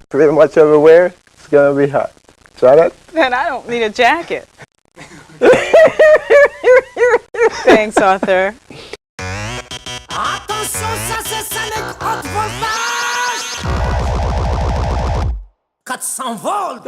pretty much everywhere, it's gonna be hot. Janet? Then I don't need a jacket. Thanks, Arthur. Attention, ça c'est salegy haute voltage 400 volts